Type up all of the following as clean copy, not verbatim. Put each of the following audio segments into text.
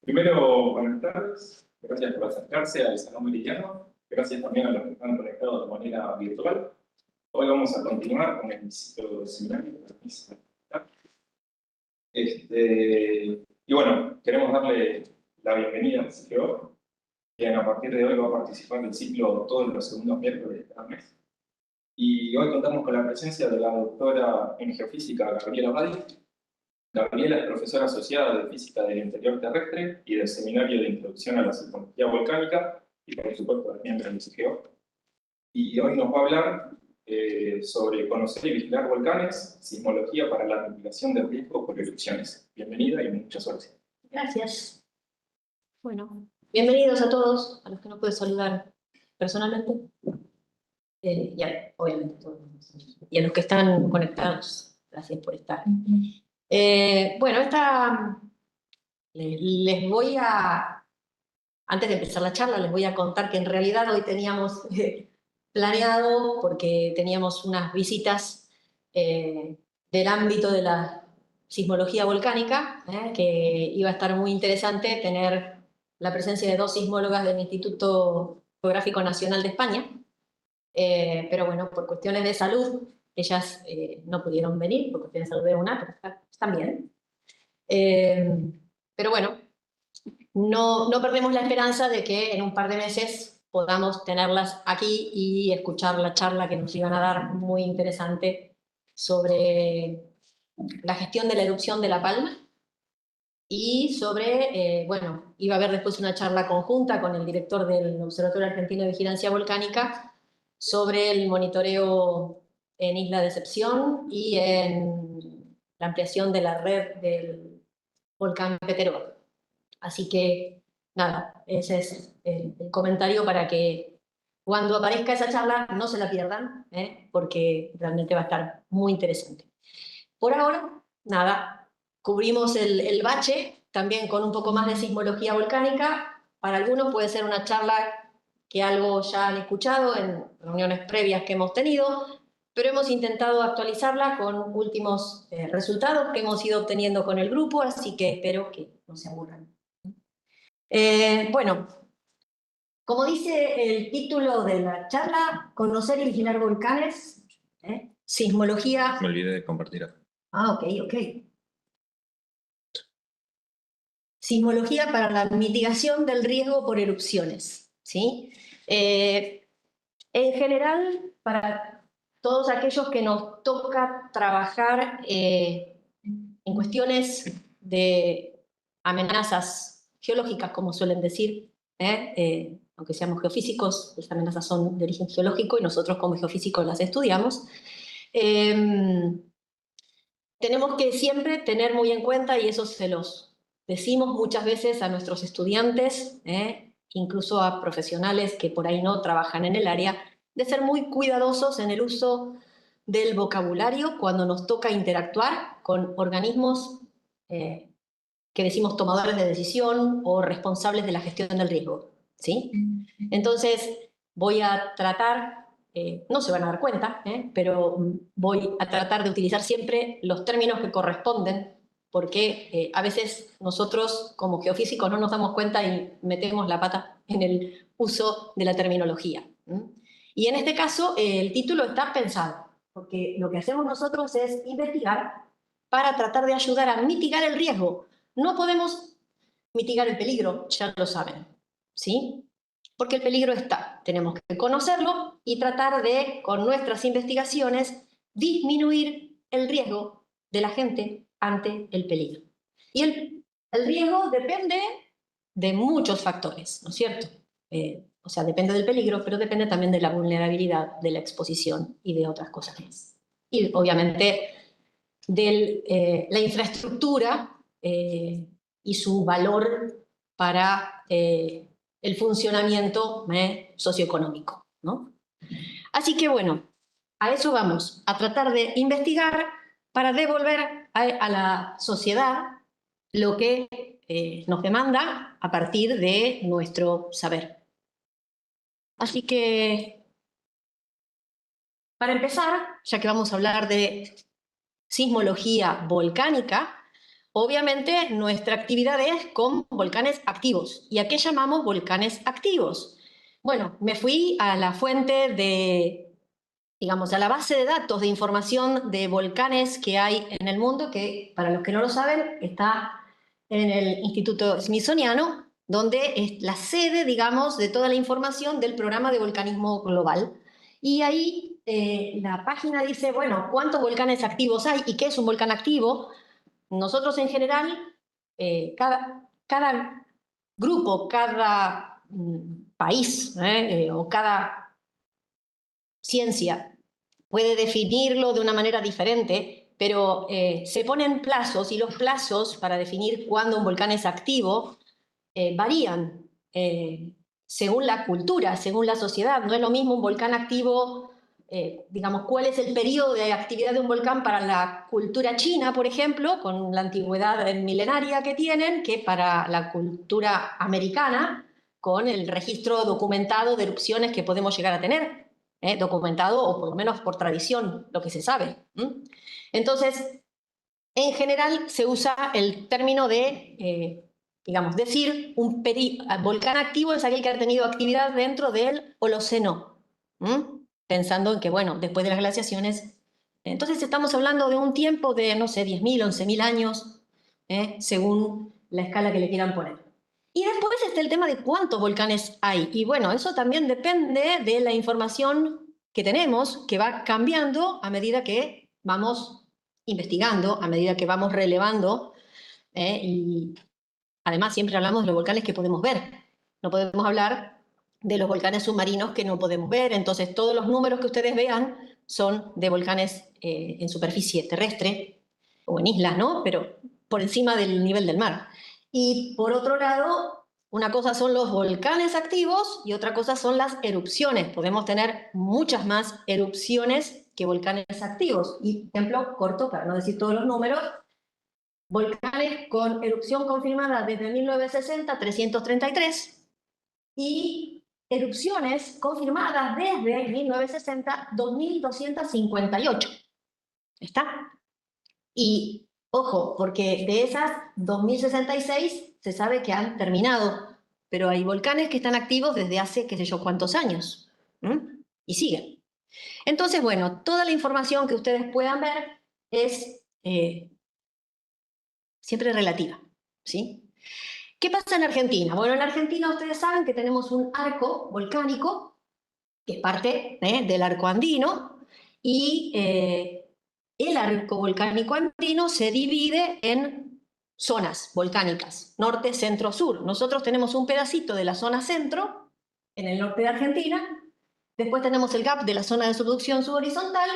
Primero, buenas tardes. Gracias por acercarse al Salón Meridiano. Gracias también a los que están conectados de manera virtual. Hoy vamos a continuar con el ciclo de seminario. Y bueno, queremos darle la bienvenida al CGO, quien a partir de hoy va a participar del ciclo todos los segundos miércoles de cada mes. Y hoy contamos con la presencia de la doctora en geofísica Gabriela Badi. Gabriela es profesora asociada de Física del Interior Terrestre y del Seminario de Introducción a la Sismología Volcánica, y por supuesto es miembro del CGO. Y hoy nos va a hablar sobre conocer y vigilar volcanes, sismología para la mitigación del riesgo por erupciones. Bienvenida y mucha suerte. Gracias. Bueno, bienvenidos a todos, a los que no puedo saludar personalmente, obviamente todos, y a los que están conectados. Gracias por estar. Bueno, les voy a, antes de empezar la charla, les voy a contar que en realidad hoy teníamos planeado, porque teníamos unas visitas del ámbito de la sismología volcánica, que iba a estar muy interesante tener la presencia de dos sismólogas del Instituto Geográfico Nacional de España, pero bueno, por cuestiones de salud, ellas no pudieron venir, por cuestiones de salud de una, pero están bien. Pero bueno, no perdemos la esperanza de que en un par de meses podamos tenerlas aquí y escuchar la charla que nos iban a dar, muy interesante, sobre la gestión de la erupción de La Palma y sobre, bueno, iba a haber después una charla conjunta con el director del Observatorio Argentino de Vigilancia Volcánica sobre el monitoreo en Isla Decepción y en la ampliación de la red del volcán Peteró. Así que, nada, ese es el comentario para que cuando aparezca esa charla no se la pierdan, porque realmente va a estar muy interesante. Por ahora, nada, cubrimos el bache, también con un poco más de sismología volcánica. Para algunos puede ser una charla que algo ya han escuchado en reuniones previas que hemos tenido, pero hemos intentado actualizarla con últimos resultados que hemos ido obteniendo con el grupo, así que espero que no se aburran. Bueno, como dice el título de la charla, conocer y vigilar volcanes, sismología... Me olvidé de compartir acá. Ok. Sismología para la mitigación del riesgo por erupciones, ¿sí? En general, para todos aquellos que nos toca trabajar en cuestiones de amenazas geológicas, como suelen decir, aunque seamos geofísicos, las amenazas son de origen geológico y nosotros como geofísicos las estudiamos. Tenemos que siempre tener muy en cuenta, y eso se los decimos muchas veces a nuestros estudiantes, incluso a profesionales que por ahí no trabajan en el área, de ser muy cuidadosos en el uso del vocabulario cuando nos toca interactuar con organismos que decimos tomadores de decisión o responsables de la gestión del riesgo, ¿sí? Entonces voy a tratar, no se van a dar cuenta, pero voy a tratar de utilizar siempre los términos que corresponden, porque a veces nosotros como geofísicos no nos damos cuenta y metemos la pata en el uso de la terminología. Y en este caso el título está pensado, porque lo que hacemos nosotros es investigar para tratar de ayudar a mitigar el riesgo. No podemos mitigar el peligro, ya lo saben, ¿sí? Porque el peligro está. Tenemos que conocerlo y tratar de, con nuestras investigaciones, disminuir el riesgo de la gente ante el peligro. Y el riesgo depende de muchos factores, ¿no es cierto? O sea, depende del peligro, pero depende también de la vulnerabilidad, de la exposición y de otras cosas más. Y obviamente de la infraestructura y su valor para el funcionamiento socioeconómico, ¿no? Así que bueno, a eso vamos, a tratar de investigar para devolver a la sociedad lo que nos demanda a partir de nuestro saber. Así que, para empezar, ya que vamos a hablar de sismología volcánica, Obviamente nuestra actividad es con volcanes activos. ¿Y a qué llamamos volcanes activos? Bueno, me fui a la fuente de, digamos, a la base de datos de información de volcanes que hay en el mundo, que para los que no lo saben está en el Instituto Smithsoniano, donde es la sede, digamos, de toda la información del programa de volcanismo global. Y ahí la página dice, bueno, ¿cuántos volcanes activos hay y qué es un volcán activo? Nosotros en general, cada grupo, cada país o cada ciencia puede definirlo de una manera diferente, pero se ponen plazos y los plazos para definir cuándo un volcán es activo varían según la cultura, según la sociedad. No es lo mismo un volcán activo, digamos, cuál es el periodo de actividad de un volcán para la cultura china, por ejemplo, con la antigüedad milenaria que tienen, que para la cultura americana, con el registro documentado de erupciones que podemos llegar a tener, documentado o por lo menos por tradición, lo que se sabe. Entonces, en general se usa el término de, digamos, decir un volcán activo es aquel que ha tenido actividad dentro del Holoceno, pensando en que, bueno, después de las glaciaciones, entonces estamos hablando de un tiempo de, no sé, 10.000, 11.000 años, según la escala que le quieran poner. Y después está el tema de cuántos volcanes hay. Y bueno, eso también depende de la información que tenemos, que va cambiando a medida que vamos investigando, a medida que vamos relevando, y además siempre hablamos de los volcanes que podemos ver. No podemos hablar de los volcanes submarinos que no podemos ver, entonces todos los números que ustedes vean son de volcanes en superficie terrestre o en islas, ¿no? Pero por encima del nivel del mar. Y por otro lado, una cosa son los volcanes activos y otra cosa son las erupciones. Podemos tener muchas más erupciones que volcanes activos. Y ejemplo corto, para no decir todos los números, volcanes con erupción confirmada desde 1960, 333, y erupciones confirmadas desde 1960, 2258. ¿Está? Y ojo, porque de esas 2066 se sabe que han terminado, pero hay volcanes que están activos desde hace qué sé yo cuántos años. Y siguen. Entonces, bueno, toda la información que ustedes puedan ver es siempre relativa, ¿sí? ¿Qué pasa en Argentina? Bueno, en Argentina ustedes saben que tenemos un arco volcánico, que es parte del arco andino, y el arco volcánico andino se divide en zonas volcánicas, norte, centro, sur. Nosotros tenemos un pedacito de la zona centro, en el norte de Argentina, después tenemos el gap de la zona de subducción subhorizontal,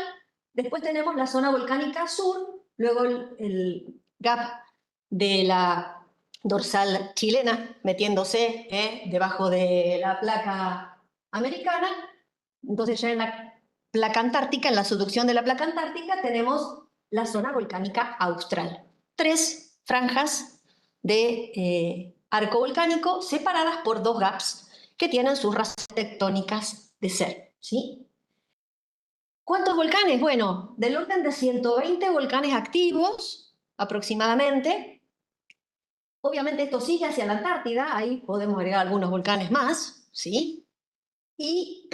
después tenemos la zona volcánica sur, luego el gap de la dorsal chilena metiéndose debajo de la placa americana. Entonces ya en la placa antártica, en la subducción de la placa antártica, tenemos la zona volcánica austral. 3 franjas de arco volcánico separadas por 2 gaps que tienen sus razones tectónicas de ser, ¿sí? ¿Cuántos volcanes? Bueno, del orden de 120 volcanes activos aproximadamente. Obviamente esto sigue hacia la Antártida, ahí podemos agregar algunos volcanes más, ¿sí? Y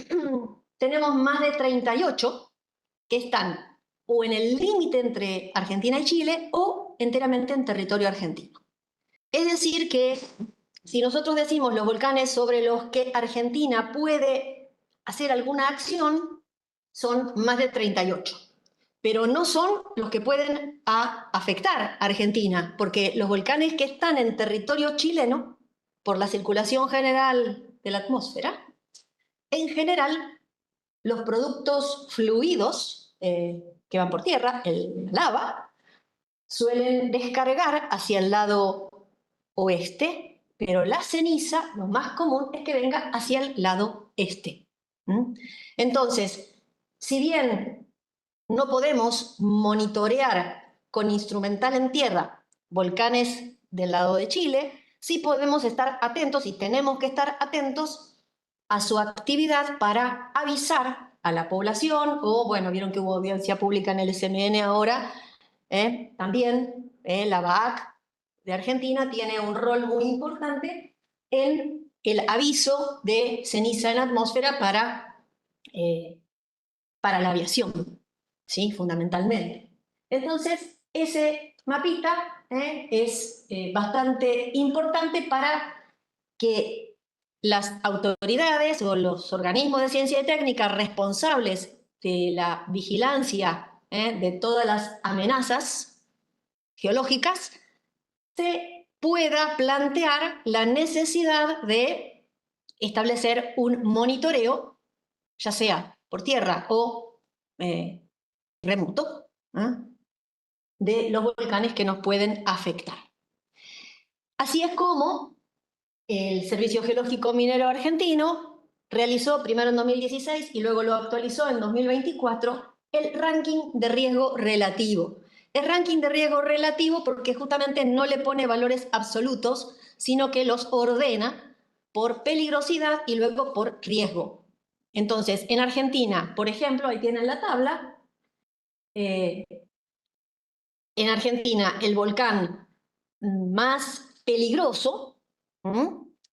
tenemos más de 38 que están o en el límite entre Argentina y Chile o enteramente en territorio argentino. Es decir que si nosotros decimos los volcanes sobre los que Argentina puede hacer alguna acción, son más de 38. Pero no son los que pueden afectar a Argentina, porque los volcanes que están en territorio chileno, por la circulación general de la atmósfera, en general, los productos fluidos que van por tierra, el lava, suelen descargar hacia el lado oeste, pero la ceniza, lo más común es que venga hacia el lado este. Entonces, si bien no podemos monitorear con instrumental en tierra volcanes del lado de Chile, sí podemos estar atentos y tenemos que estar atentos a su actividad para avisar a la población, o bueno, vieron que hubo audiencia pública en el SMN ahora, también la BAAC de Argentina tiene un rol muy importante en el aviso de ceniza en la atmósfera para la aviación, ¿sí? Fundamentalmente. Entonces, ese mapita es bastante importante para que las autoridades o los organismos de ciencia y técnica responsables de la vigilancia de todas las amenazas geológicas se pueda plantear la necesidad de establecer un monitoreo, ya sea por tierra o remoto, de los volcanes que nos pueden afectar. Así es como el Servicio Geológico Minero Argentino realizó primero en 2016 y luego lo actualizó en 2024 el ranking de riesgo relativo. El ranking de riesgo relativo porque justamente no le pone valores absolutos, sino que los ordena por peligrosidad y luego por riesgo. Entonces, en Argentina, por ejemplo, ahí tienen la tabla, en Argentina el volcán más peligroso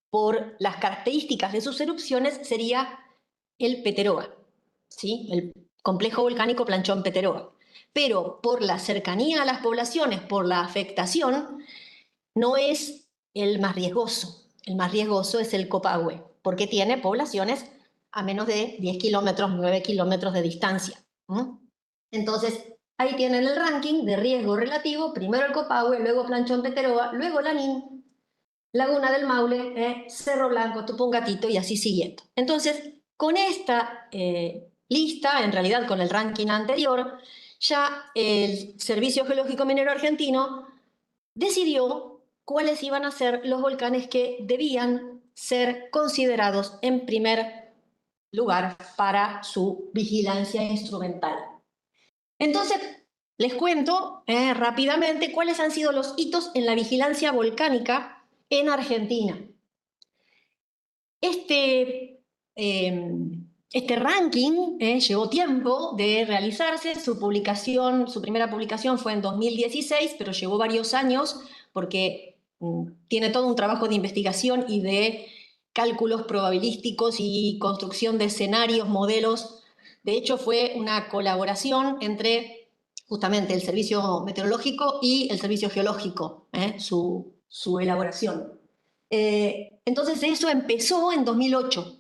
por las características de sus erupciones sería el Peteroa, ¿sí? El complejo volcánico Planchón Peteroa. Pero por la cercanía a las poblaciones, por la afectación, no es el más riesgoso. El más riesgoso es el Copahue, porque tiene poblaciones a menos de 10 kilómetros, 9 kilómetros de distancia. Entonces, ahí tienen el ranking de riesgo relativo, primero el Copahue, luego Planchón Peteroa, luego Lanín, Laguna del Maule, Cerro Blanco, Tupungatito y así siguiendo. Entonces, con esta lista, en realidad con el ranking anterior, ya el Servicio Geológico Minero Argentino decidió cuáles iban a ser los volcanes que debían ser considerados en primer lugar para su vigilancia instrumental. Entonces, les cuento rápidamente cuáles han sido los hitos en la vigilancia volcánica en Argentina. Este ranking llevó tiempo de realizarse. Su primera publicación fue en 2016, pero llevó varios años porque tiene todo un trabajo de investigación y de cálculos probabilísticos y construcción de escenarios, modelos. De hecho, fue una colaboración entre justamente el Servicio Meteorológico y el Servicio Geológico, su elaboración. Entonces eso empezó en 2008,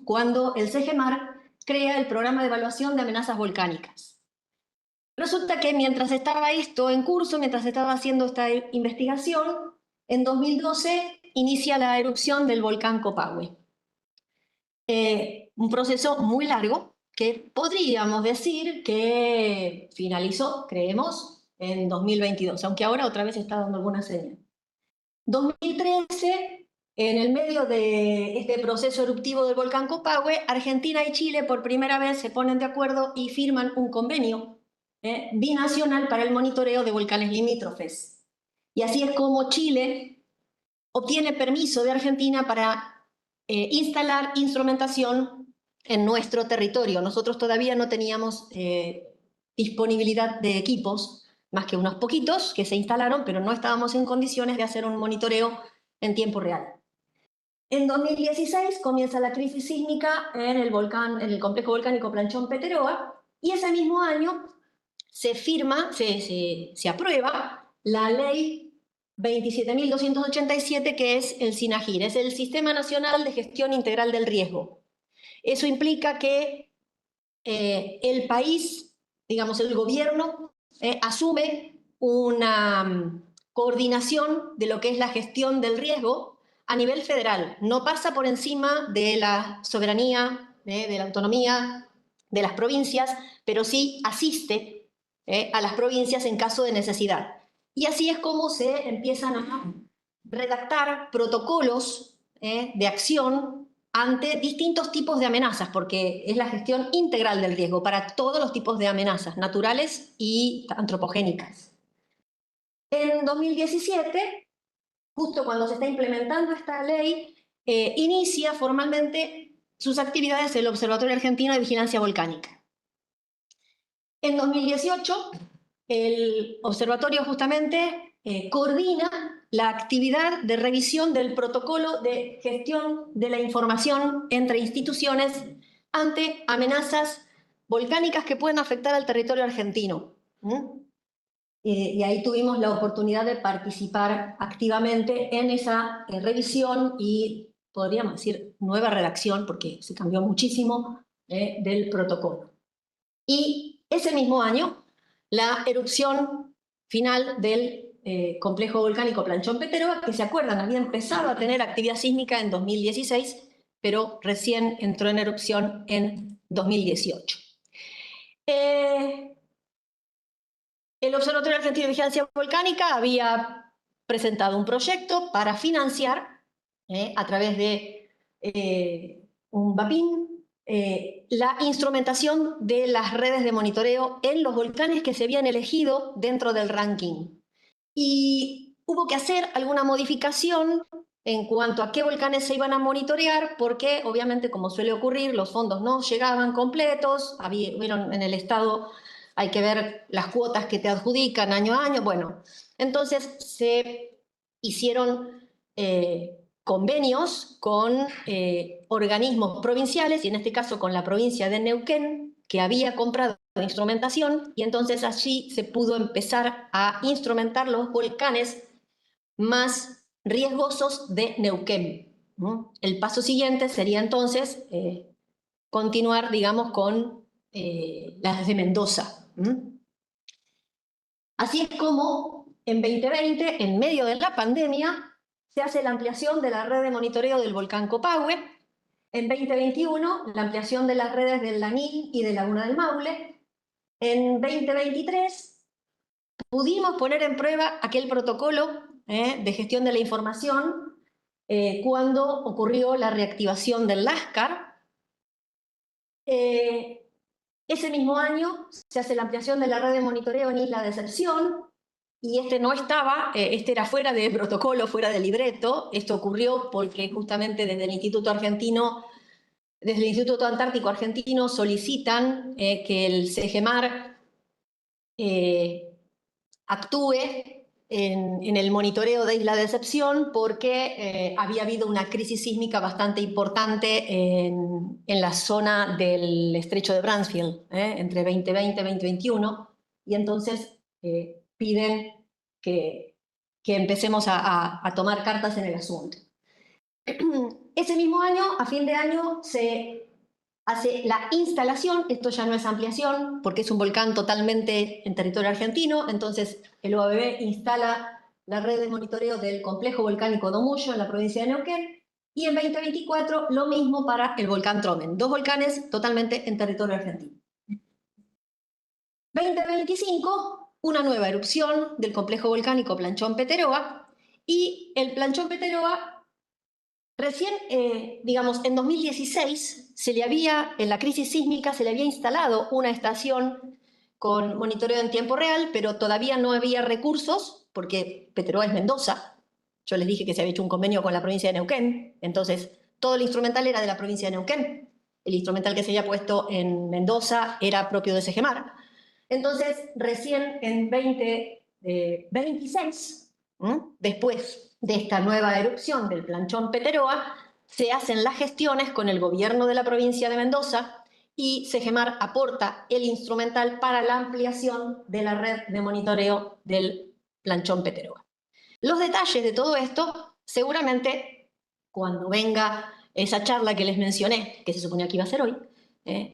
cuando el CGMAR crea el Programa de Evaluación de Amenazas Volcánicas. Resulta que mientras estaba esto en curso, mientras estaba haciendo esta investigación, en 2012 inicia la erupción del volcán Copahue. Un proceso muy largo que podríamos decir que finalizó, creemos, en 2022, aunque ahora otra vez está dando alguna señal. 2013, en el medio de este proceso eruptivo del volcán Copahue, Argentina y Chile por primera vez se ponen de acuerdo y firman un convenio binacional para el monitoreo de volcanes limítrofes. Y así es como Chile obtiene permiso de Argentina para instalar instrumentación en nuestro territorio. Nosotros todavía no teníamos disponibilidad de equipos, más que unos poquitos que se instalaron, pero no estábamos en condiciones de hacer un monitoreo en tiempo real. En 2016 comienza la crisis sísmica en el complejo volcánico Planchón Peteroa, y ese mismo año se aprueba la ley 27.287, que es el SINAGIR, es el Sistema Nacional de Gestión Integral del Riesgo. Eso implica que el país, digamos el gobierno, asume una coordinación de lo que es la gestión del riesgo a nivel federal. No pasa por encima de la soberanía, de la autonomía de las provincias, pero sí asiste a las provincias en caso de necesidad. Y así es como se empiezan a redactar protocolos de acción ante distintos tipos de amenazas, porque es la gestión integral del riesgo para todos los tipos de amenazas, naturales y antropogénicas. En 2017, justo cuando se está implementando esta ley, inicia formalmente sus actividades el Observatorio Argentino de Vigilancia Volcánica. En 2018 el observatorio justamente coordina la actividad de revisión del protocolo de gestión de la información entre instituciones ante amenazas volcánicas que pueden afectar al territorio argentino. Y ahí tuvimos la oportunidad de participar activamente en esa revisión y, podríamos decir, nueva redacción, porque se cambió muchísimo del protocolo. Y ese mismo año, la erupción final del complejo volcánico Planchón-Peteroa, que se acuerdan, había empezado a tener actividad sísmica en 2016, pero recién entró en erupción en 2018. El Observatorio Argentino de Vigilancia Volcánica había presentado un proyecto para financiar, a través de un BAPIN, la instrumentación de las redes de monitoreo en los volcanes que se habían elegido dentro del ranking. Y hubo que hacer alguna modificación en cuanto a qué volcanes se iban a monitorear, porque obviamente, como suele ocurrir, los fondos no llegaban completos, vieron en el Estado, hay que ver las cuotas que te adjudican año a año, bueno, entonces se hicieron convenios con organismos provinciales, y en este caso con la provincia de Neuquén, que había comprado instrumentación, y entonces allí se pudo empezar a instrumentar los volcanes más riesgosos de Neuquén, ¿no? El paso siguiente sería entonces continuar, digamos, con las de Mendoza. Así es como en 2020, en medio de la pandemia, se hace la ampliación de la red de monitoreo del volcán Copahue. En 2021, la ampliación de las redes del Lanín y de Laguna del Maule. En 2023, pudimos poner en prueba aquel protocolo de gestión de la información cuando ocurrió la reactivación del Láscar. Ese mismo año se hace la ampliación de la red de monitoreo en Isla Decepción, y este no estaba, este era fuera de protocolo, fuera de libreto. Esto ocurrió porque justamente desde el Instituto Antártico Argentino solicitan que el CEGEMAR actúe en el monitoreo de Isla Decepción, porque había habido una crisis sísmica bastante importante en la zona del estrecho de Bransfield, entre 2020 y 2021, y entonces piden que empecemos a tomar cartas en el asunto. Ese mismo año, a fin de año, se hace la instalación. Esto ya no es ampliación, porque es un volcán totalmente en territorio argentino, entonces el OABB instala la red de monitoreo del complejo volcánico Domullo en la provincia de Neuquén, y en 2024 lo mismo para el volcán Tromen, dos volcanes totalmente en territorio argentino. 2025, una nueva erupción del complejo volcánico Planchón-Peteroa, y el Planchón-Peteroa recién, digamos, en 2016, en la crisis sísmica se le había instalado una estación con monitoreo en tiempo real, pero todavía no había recursos, porque Peteroa es Mendoza. Yo les dije que se había hecho un convenio con la provincia de Neuquén, entonces todo el instrumental era de la provincia de Neuquén. El instrumental que se había puesto en Mendoza era propio de SEGEMAR. Entonces, recién en 2026, después de esta nueva erupción del Planchón Peteroa, se hacen las gestiones con el gobierno de la provincia de Mendoza, y SEGEMAR aporta el instrumental para la ampliación de la red de monitoreo del Planchón Peteroa. Los detalles de todo esto, seguramente, cuando venga esa charla que les mencioné, que se suponía que iba a ser hoy,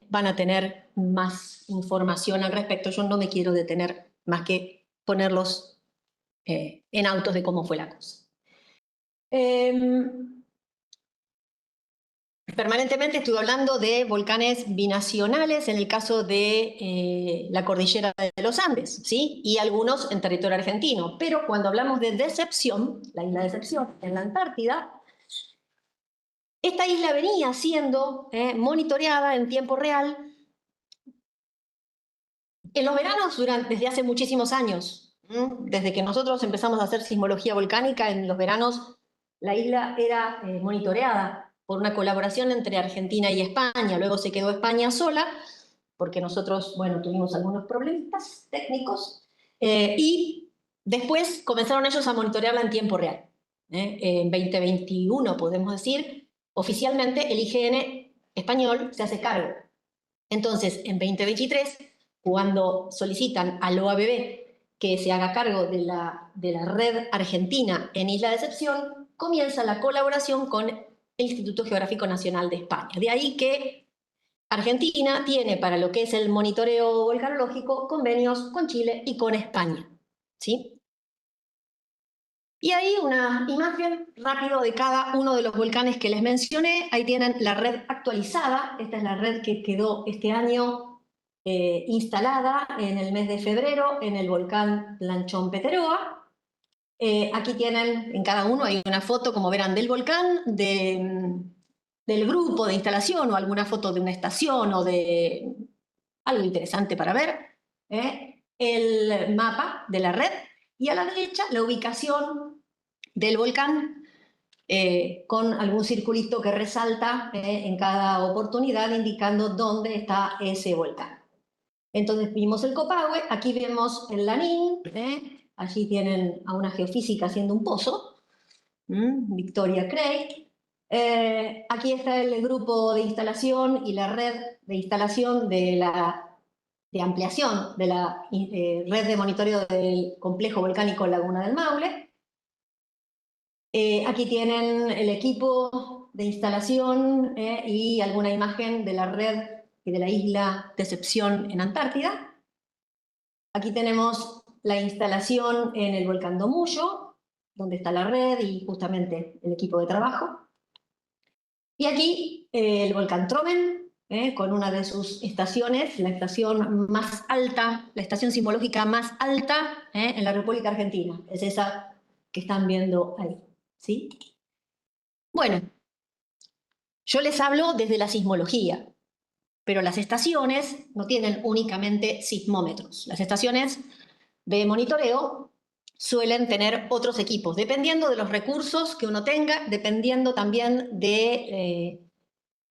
van a tener más información al respecto. Yo no me quiero detener más que ponerlos en autos de cómo fue la cosa. Permanentemente estuve hablando de volcanes binacionales en el caso de la cordillera de los Andes, ¿sí? Y algunos en territorio argentino. Pero cuando hablamos de Decepción, la isla Decepción en la Antártida, esta isla venía siendo monitoreada en tiempo real en los veranos desde hace muchísimos años. Desde que nosotros empezamos a hacer sismología volcánica, en los veranos la isla era monitoreada por una colaboración entre Argentina y España. Luego se quedó España sola, porque nosotros, bueno, tuvimos algunos problemas técnicos, Y después comenzaron ellos a monitorearla en tiempo real. En 2021, podemos decir, oficialmente el IGN español se hace cargo. Entonces, en 2023, cuando solicitan al OABB que se haga cargo de la red argentina en Isla de Excepción, comienza la colaboración con el Instituto Geográfico Nacional de España. De ahí que Argentina tiene para lo que es el monitoreo volcanológico convenios con Chile y con España, ¿sí? Y ahí una imagen rápido de cada uno de los volcanes que les mencioné. Ahí tienen la red actualizada. Esta es la red que quedó este año instalada en el mes de febrero en el volcán Planchón Peteroa. Aquí tienen, en cada uno hay una foto, como verán, del volcán, del grupo de instalación o alguna foto de una estación o de algo interesante para ver. El mapa de la red y a la derecha la ubicación del volcán con algún circulito que resalta en cada oportunidad indicando dónde está ese volcán. Entonces vimos el Copahue, aquí vemos el Lanín, allí tienen a una geofísica haciendo un pozo, Victoria Craig. Aquí está el grupo de instalación y la red de instalación de ampliación de la red de monitoreo del complejo volcánico Laguna del Maule. Aquí tienen el equipo de instalación y alguna imagen de la red y de la isla de Excepción en Antártida. Aquí tenemos la instalación en el volcán Domullo, donde está la red y justamente el equipo de trabajo. Y aquí el volcán Tromen, con una de sus estaciones, la estación más alta, la estación sismológica más alta en la República Argentina. Es esa que están viendo ahí, ¿sí? Bueno, yo les hablo desde la sismología, pero las estaciones no tienen únicamente sismómetros. Las estaciones de monitoreo suelen tener otros equipos, dependiendo de los recursos que uno tenga, dependiendo también de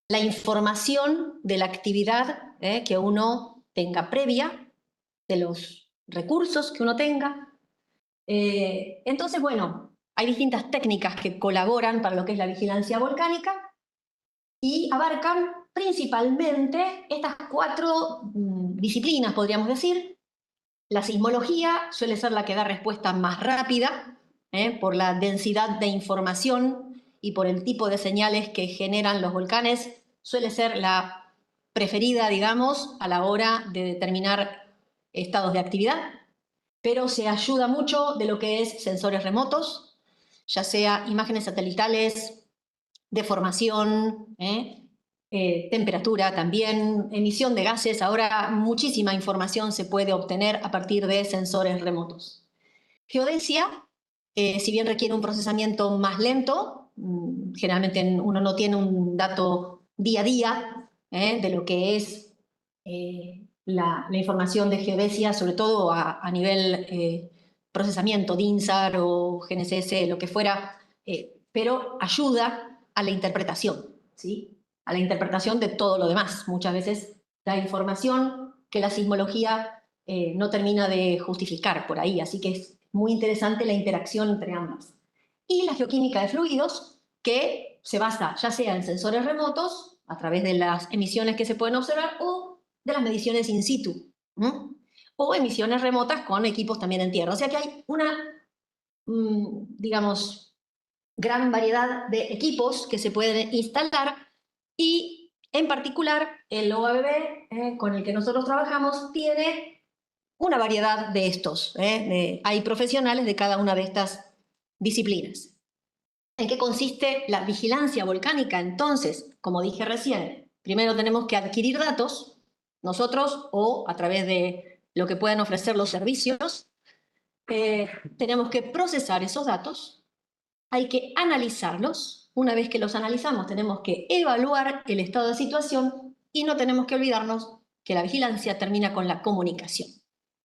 la información de la actividad que uno tenga previa, de los recursos que uno tenga. Entonces, bueno, hay distintas técnicas que colaboran para lo que es la vigilancia volcánica y abarcan principalmente estas cuatro disciplinas, podríamos decir. La sismología suele ser la que da respuesta más rápida, por la densidad de información y por el tipo de señales que generan los volcanes, suele ser la preferida, digamos, a la hora de determinar estados de actividad, pero se ayuda mucho de lo que es sensores remotos, ya sea imágenes satelitales, deformación, temperatura también, emisión de gases. Ahora muchísima información se puede obtener a partir de sensores remotos. Geodesia, si bien requiere un procesamiento más lento, generalmente uno no tiene un dato día a día de lo que es la información de geodesia, sobre todo a nivel procesamiento, DINSAR o GNSS, lo que fuera, pero ayuda a la interpretación, ¿sí? A la interpretación de todo lo demás. Muchas veces da información que la sismología no termina de justificar por ahí, así que es muy interesante la interacción entre ambas. Y la geoquímica de fluidos, que se basa ya sea en sensores remotos, a través de las emisiones que se pueden observar, o de las mediciones in situ, o emisiones remotas con equipos también en tierra. O sea que hay una, digamos, gran variedad de equipos que se pueden instalar y en particular el OABB con el que nosotros trabajamos tiene una variedad de estos. Hay profesionales de cada una de estas disciplinas. ¿En qué consiste la vigilancia volcánica? Entonces, como dije recién, primero tenemos que adquirir datos, nosotros o a través de lo que puedan ofrecer los servicios, tenemos que procesar esos datos, hay que analizarlos. Una vez que los analizamos, tenemos que evaluar el estado de situación y no tenemos que olvidarnos que la vigilancia termina con la comunicación,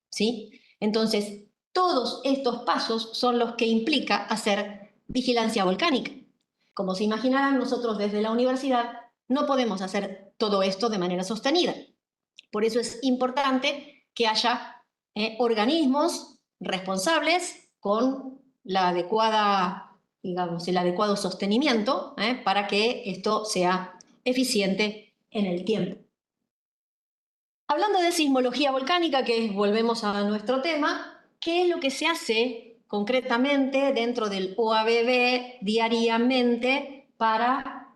¿sí? Entonces, todos estos pasos son los que implica hacer vigilancia volcánica. Como se imaginarán, nosotros desde la universidad no podemos hacer todo esto de manera sostenida. Por eso es importante que haya organismos responsables con la adecuada, digamos, el adecuado sostenimiento para que esto sea eficiente en el tiempo. Hablando de sismología volcánica, volvemos a nuestro tema, ¿qué es lo que se hace concretamente dentro del OABB diariamente para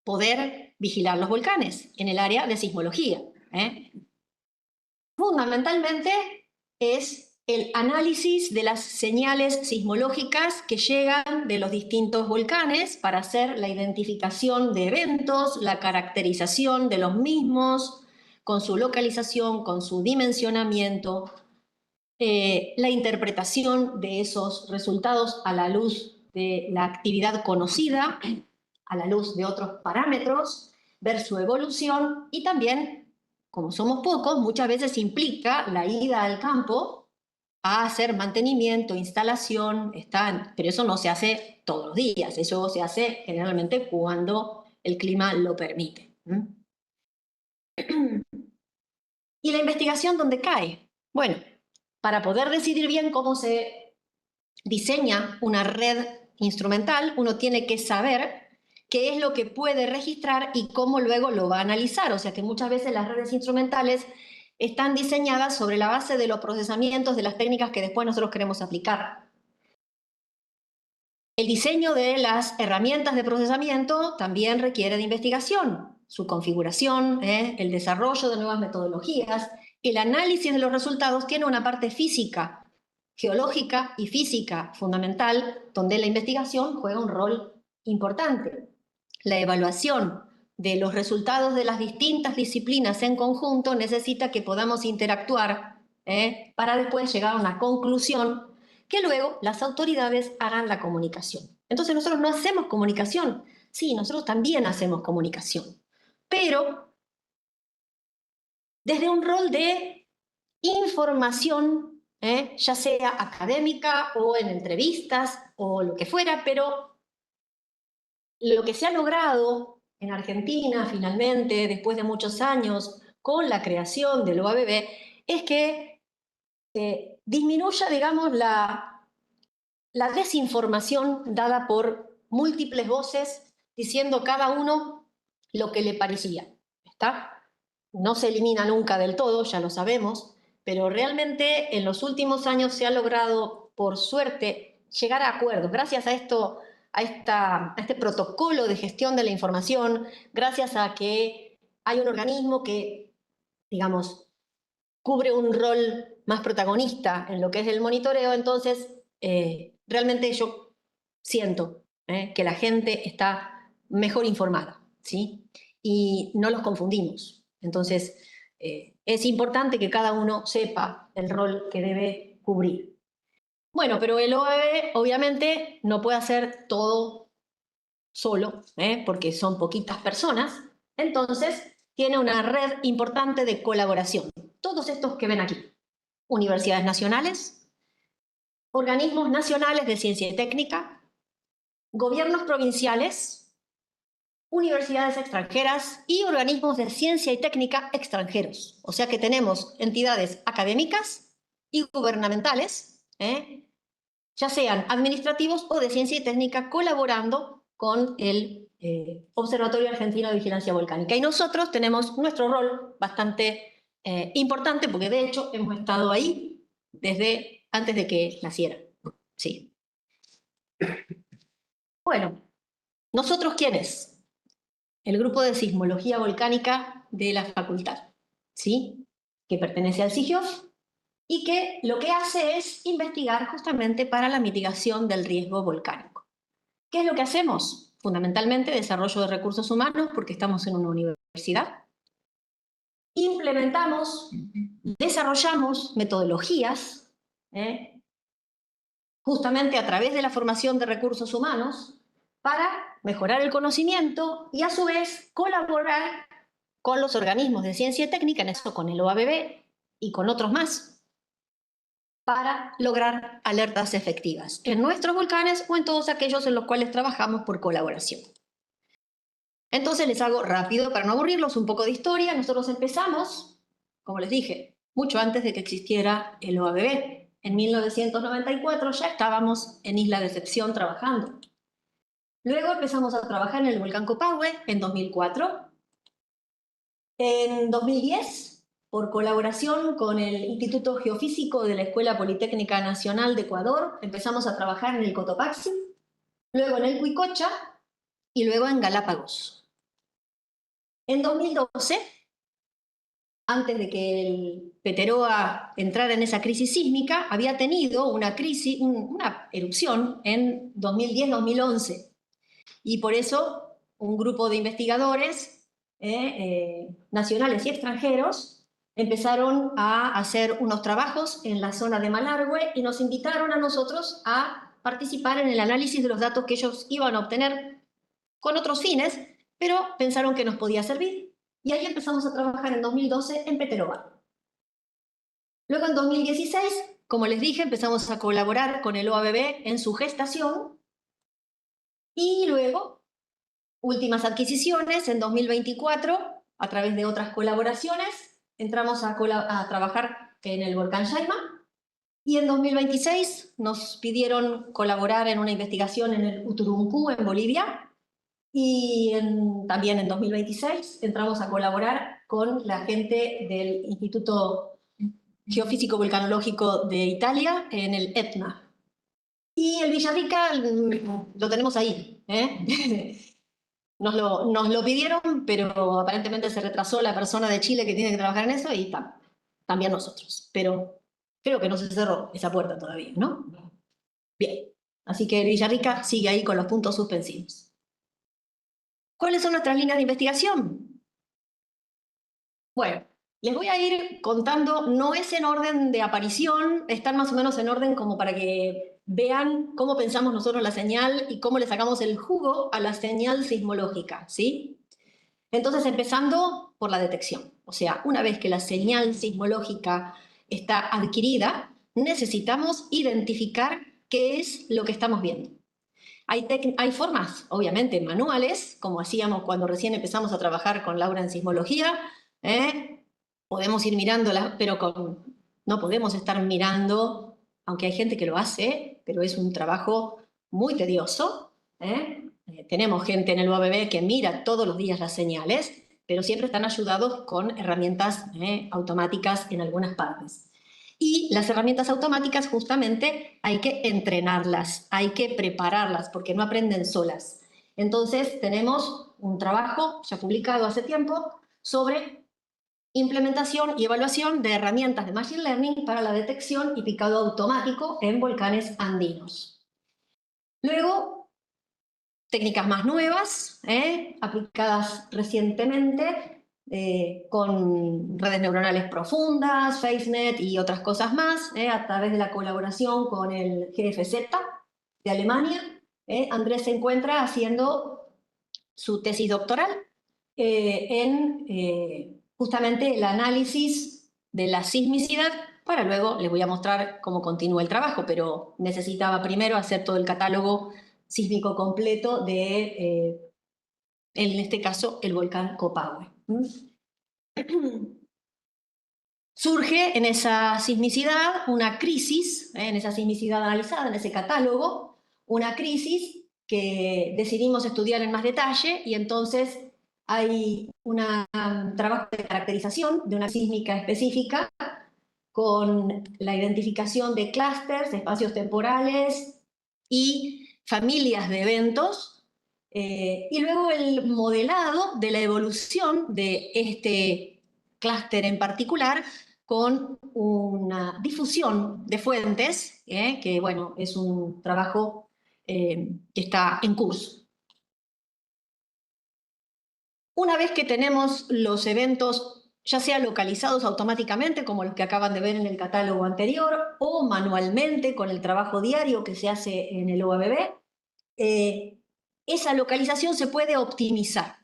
poder vigilar los volcanes en el área de sismología? Fundamentalmente es el análisis de las señales sismológicas que llegan de los distintos volcanes para hacer la identificación de eventos, la caracterización de los mismos, con su localización, con su dimensionamiento, la interpretación de esos resultados a la luz de la actividad conocida, a la luz de otros parámetros, ver su evolución y también, como somos pocos, muchas veces implica la ida al campo a hacer mantenimiento, instalación, pero eso no se hace todos los días, eso se hace generalmente cuando el clima lo permite. ¿Y la investigación dónde cae? Bueno, para poder decidir bien cómo se diseña una red instrumental, uno tiene que saber qué es lo que puede registrar y cómo luego lo va a analizar. O sea que muchas veces las redes instrumentales están diseñadas sobre la base de los procesamientos de las técnicas que después nosotros queremos aplicar. El diseño de las herramientas de procesamiento también requiere de investigación, su configuración, el desarrollo de nuevas metodologías. El análisis de los resultados tiene una parte física, geológica y física fundamental, donde la investigación juega un rol importante. La evaluación de los resultados de las distintas disciplinas en conjunto necesita que podamos interactuar para después llegar a una conclusión que luego las autoridades hagan la comunicación. Entonces nosotros no hacemos comunicación. Sí, nosotros también hacemos comunicación, pero desde un rol de información, ya sea académica o en entrevistas o lo que fuera, pero lo que se ha logrado en Argentina finalmente, después de muchos años, con la creación del OABB, es que disminuya, digamos, la desinformación dada por múltiples voces diciendo cada uno lo que le parecía. ¿Está? No se elimina nunca del todo, ya lo sabemos, pero realmente en los últimos años se ha logrado, por suerte, llegar a acuerdos. Gracias a esto, a este protocolo de gestión de la información, gracias a que hay un organismo que, digamos, cubre un rol más protagonista en lo que es el monitoreo, entonces realmente yo siento que la gente está mejor informada, ¿sí? Y no los confundimos. Entonces, es importante que cada uno sepa el rol que debe cubrir. Bueno, pero el OABB obviamente no puede hacer todo solo, porque son poquitas personas, entonces tiene una red importante de colaboración. Todos estos que ven aquí, universidades nacionales, organismos nacionales de ciencia y técnica, gobiernos provinciales, universidades extranjeras y organismos de ciencia y técnica extranjeros. O sea que tenemos entidades académicas y gubernamentales, ya sean administrativos o de ciencia y técnica, colaborando con el Observatorio Argentino de Vigilancia Volcánica. Y nosotros tenemos nuestro rol bastante importante, porque de hecho hemos estado ahí desde antes de que naciera. Sí. Bueno, ¿nosotros quiénes? El grupo de sismología volcánica de la facultad, ¿sí? Que pertenece al SIGIOF y que lo que hace es investigar justamente para la mitigación del riesgo volcánico. ¿Qué es lo que hacemos? Fundamentalmente desarrollo de recursos humanos, porque estamos en una universidad. Implementamos, desarrollamos metodologías, justamente a través de la formación de recursos humanos, para mejorar el conocimiento y a su vez colaborar con los organismos de ciencia y técnica, en eso con el OABB y con otros más, para lograr alertas efectivas en nuestros volcanes o en todos aquellos en los cuales trabajamos por colaboración. Entonces les hago rápido, para no aburrirlos, un poco de historia. Nosotros empezamos, como les dije, mucho antes de que existiera el OABB. En 1994 ya estábamos en Isla Decepción trabajando. Luego empezamos a trabajar en el volcán Copahue en 2004. En 2010, por colaboración con el Instituto Geofísico de la Escuela Politécnica Nacional de Ecuador, empezamos a trabajar en el Cotopaxi, luego en el Cuicocha y luego en Galápagos. En 2012, antes de que el Peteroa entrara en esa crisis sísmica, había tenido una erupción en 2010-2011. Y por eso un grupo de investigadores nacionales y extranjeros empezaron a hacer unos trabajos en la zona de Malargüe y nos invitaron a nosotros a participar en el análisis de los datos que ellos iban a obtener con otros fines, pero pensaron que nos podía servir. Y ahí empezamos a trabajar en 2012 en Peteroa. Luego en 2016, como les dije, empezamos a colaborar con el OABB en su gestación. Y luego, últimas adquisiciones, en 2024, a través de otras colaboraciones, entramos a trabajar en el volcán Yaima. Y en 2026 nos pidieron colaborar en una investigación en el Uturuncu, en Bolivia. Y también en 2026 entramos a colaborar con la gente del Instituto Geofísico Volcanológico de Italia en el Etna. Y el Villarrica lo tenemos ahí, ¿eh? Nos lo pidieron, pero aparentemente se retrasó la persona de Chile que tiene que trabajar en eso y también nosotros. Pero creo que no se cerró esa puerta todavía, ¿no? Bien. Así que el Villarrica sigue ahí con los puntos suspensivos. ¿Cuáles son nuestras líneas de investigación? Bueno, les voy a ir contando, no es en orden de aparición, están más o menos en orden como para que vean cómo pensamos nosotros la señal y cómo le sacamos el jugo a la señal sismológica, ¿sí? Entonces, empezando por la detección. O sea, una vez que la señal sismológica está adquirida, necesitamos identificar qué es lo que estamos viendo. Hay formas, obviamente, manuales, como hacíamos cuando recién empezamos a trabajar con Laura en sismología. Podemos ir mirándolas, pero no podemos estar mirando, aunque hay gente que lo hace, pero es un trabajo muy tedioso. Tenemos gente en el UABB que mira todos los días las señales, pero siempre están ayudados con herramientas automáticas en algunas partes. Y las herramientas automáticas justamente hay que entrenarlas, hay que prepararlas, porque no aprenden solas. Entonces tenemos un trabajo ya publicado hace tiempo sobre implementación y evaluación de herramientas de Machine Learning para la detección y picado automático en volcanes andinos. Luego, técnicas más nuevas, aplicadas recientemente, con redes neuronales profundas, FaceNet y otras cosas más, a través de la colaboración con el GFZ de Alemania. Andrés se encuentra haciendo su tesis doctoral en justamente el análisis de la sismicidad, para luego les voy a mostrar cómo continúa el trabajo, pero necesitaba primero hacer todo el catálogo sísmico completo de, en este caso, el volcán Copahue. Surge en esa sismicidad una crisis, en esa sismicidad analizada, en ese catálogo, una crisis que decidimos estudiar en más detalle y entonces hay un trabajo de caracterización de una sísmica específica con la identificación de clústeres, espacios temporales y familias de eventos, y luego el modelado de la evolución de este clúster en particular con una difusión de fuentes, que bueno, es un trabajo que está en curso. Una vez que tenemos los eventos, ya sea localizados automáticamente, como los que acaban de ver en el catálogo anterior, o manualmente con el trabajo diario que se hace en el OABB, esa localización se puede optimizar.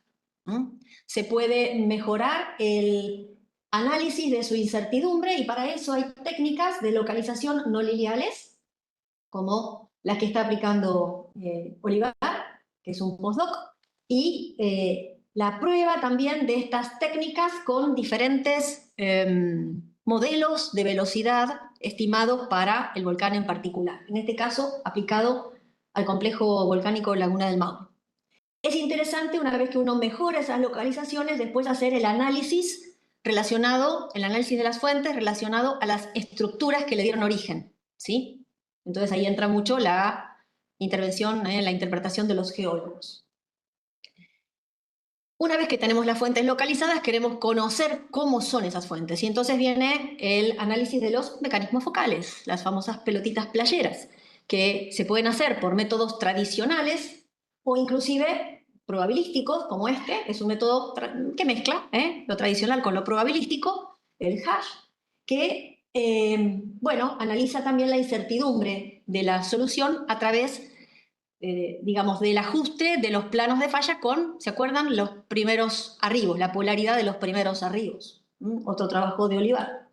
Se puede mejorar el análisis de su incertidumbre y para eso hay técnicas de localización no lineales, como las que está aplicando Olivar, que es un postdoc, y la prueba también de estas técnicas con diferentes modelos de velocidad estimados para el volcán en particular, en este caso aplicado al complejo volcánico Laguna del Maule. Es interesante, una vez que uno mejora esas localizaciones, después hacer el análisis relacionado, el análisis de las fuentes relacionado a las estructuras que le dieron origen, ¿sí? Entonces ahí entra mucho la intervención, la interpretación de los geólogos. Una vez que tenemos las fuentes localizadas, queremos conocer cómo son esas fuentes. Y entonces viene el análisis de los mecanismos focales, las famosas pelotitas playeras, que se pueden hacer por métodos tradicionales o inclusive probabilísticos, como este. Es un método que mezcla lo tradicional con lo probabilístico, el hash, que bueno, analiza también la incertidumbre de la solución a través digamos, del ajuste de los planos de falla con, ¿se acuerdan? Los primeros arribos, la polaridad de los primeros arribos. Otro trabajo de Olivar.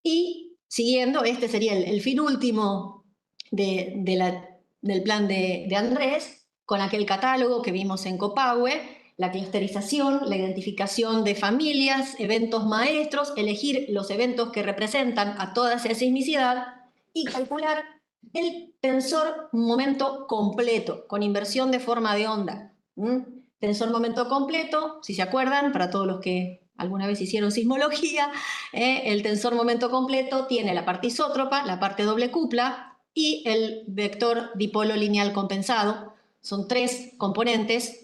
Y siguiendo, este sería el fin último del plan de Andrés, con aquel catálogo que vimos en Copahue, la clusterización, la identificación de familias, eventos maestros, elegir los eventos que representan a toda esa sismicidad y calcular el tensor momento completo, con inversión de forma de onda. Tensor momento completo, si se acuerdan, para todos los que alguna vez hicieron sismología, el tensor momento completo tiene la parte isótropa, la parte doble cupla y el vector dipolo lineal compensado. Son tres componentes,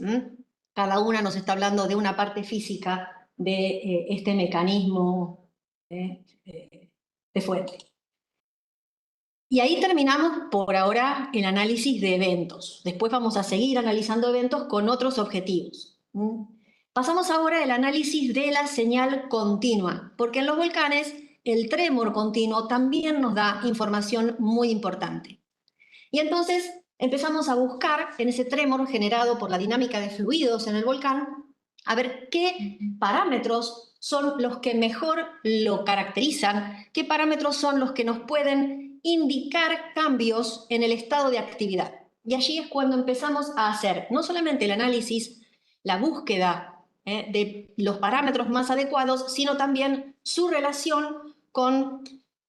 cada una nos está hablando de una parte física de este mecanismo de fuente. Y ahí terminamos por ahora el análisis de eventos. Después vamos a seguir analizando eventos con otros objetivos. Pasamos ahora al análisis de la señal continua, porque en los volcanes el trémor continuo también nos da información muy importante. Y entonces empezamos a buscar en ese trémor generado por la dinámica de fluidos en el volcán, a ver qué parámetros son los que mejor lo caracterizan, qué parámetros son los que nos pueden indicar cambios en el estado de actividad. Y allí es cuando empezamos a hacer no solamente el análisis, la búsqueda de los parámetros más adecuados, sino también su relación con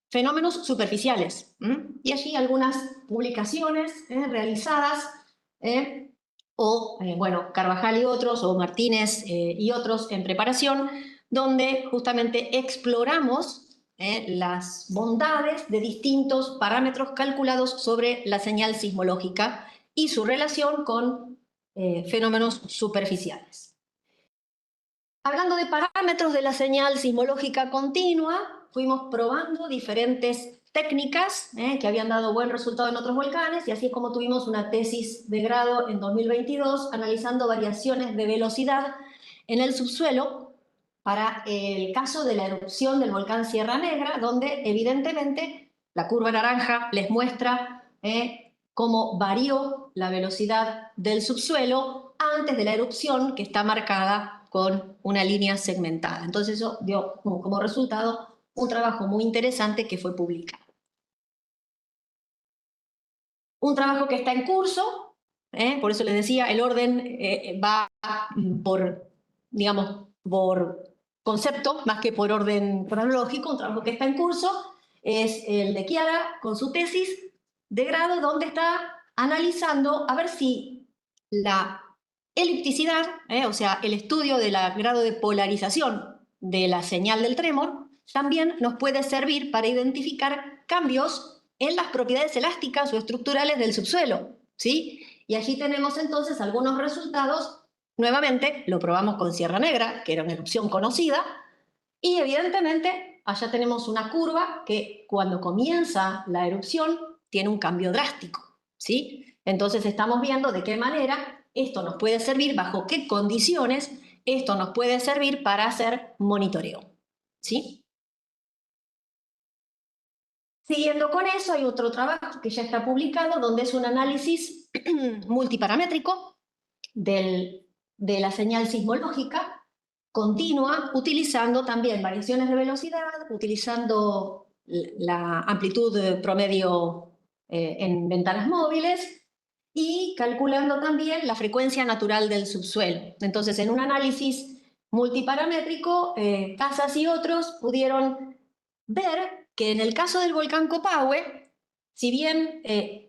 fenómenos superficiales. Y allí algunas publicaciones realizadas, bueno, Carvajal y otros, o Martínez y otros en preparación, donde justamente exploramos las bondades de distintos parámetros calculados sobre la señal sismológica y su relación con fenómenos superficiales. Hablando de parámetros de la señal sismológica continua, fuimos probando diferentes técnicas que habían dado buen resultado en otros volcanes, y así es como tuvimos una tesis de grado en 2022 analizando variaciones de velocidad en el subsuelo para el caso de la erupción del volcán Sierra Negra, donde evidentemente la curva naranja les muestra cómo varió la velocidad del subsuelo antes de la erupción, que está marcada con una línea segmentada. Entonces eso dio como resultado un trabajo muy interesante que fue publicado. Un trabajo que está en curso, por eso les decía, el orden va por, digamos, por concepto, más que por orden cronológico. Un trabajo que está en curso es el de Chiara con su tesis de grado, donde está analizando a ver si la elipticidad, o sea, el estudio del grado de polarización de la señal del trémor, también nos puede servir para identificar cambios en las propiedades elásticas o estructurales del subsuelo, ¿sí? Y allí tenemos entonces algunos resultados. Nuevamente, lo probamos con Sierra Negra, que era una erupción conocida, y evidentemente allá tenemos una curva que cuando comienza la erupción tiene un cambio drástico, ¿sí? Entonces estamos viendo de qué manera esto nos puede servir, bajo qué condiciones esto nos puede servir para hacer monitoreo, ¿sí? Siguiendo con eso, hay otro trabajo que ya está publicado, donde es un análisis multiparamétrico de la señal sismológica continua, utilizando también variaciones de velocidad, utilizando la amplitud promedio en ventanas móviles y calculando también la frecuencia natural del subsuelo. Entonces, en un análisis multiparamétrico, Casas y otros pudieron ver que en el caso del volcán Copahue, si bien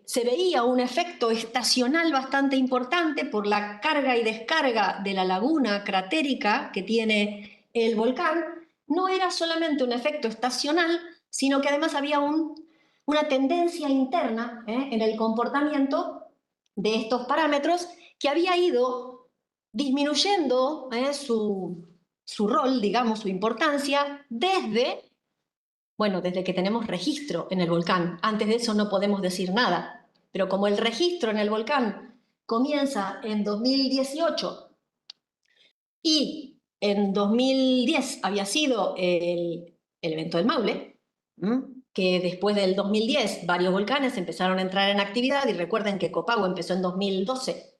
se veía un efecto estacional bastante importante por la carga y descarga de la laguna cratérica que tiene el volcán, no era solamente un efecto estacional, sino que además había una tendencia interna en el comportamiento de estos parámetros que había ido disminuyendo su rol, digamos, su importancia desde que tenemos registro en el volcán. Antes de eso no podemos decir nada, pero como el registro en el volcán comienza en 2018 y en 2010 había sido el evento del Maule, que después del 2010 varios volcanes empezaron a entrar en actividad, y recuerden que Copahue empezó en 2012,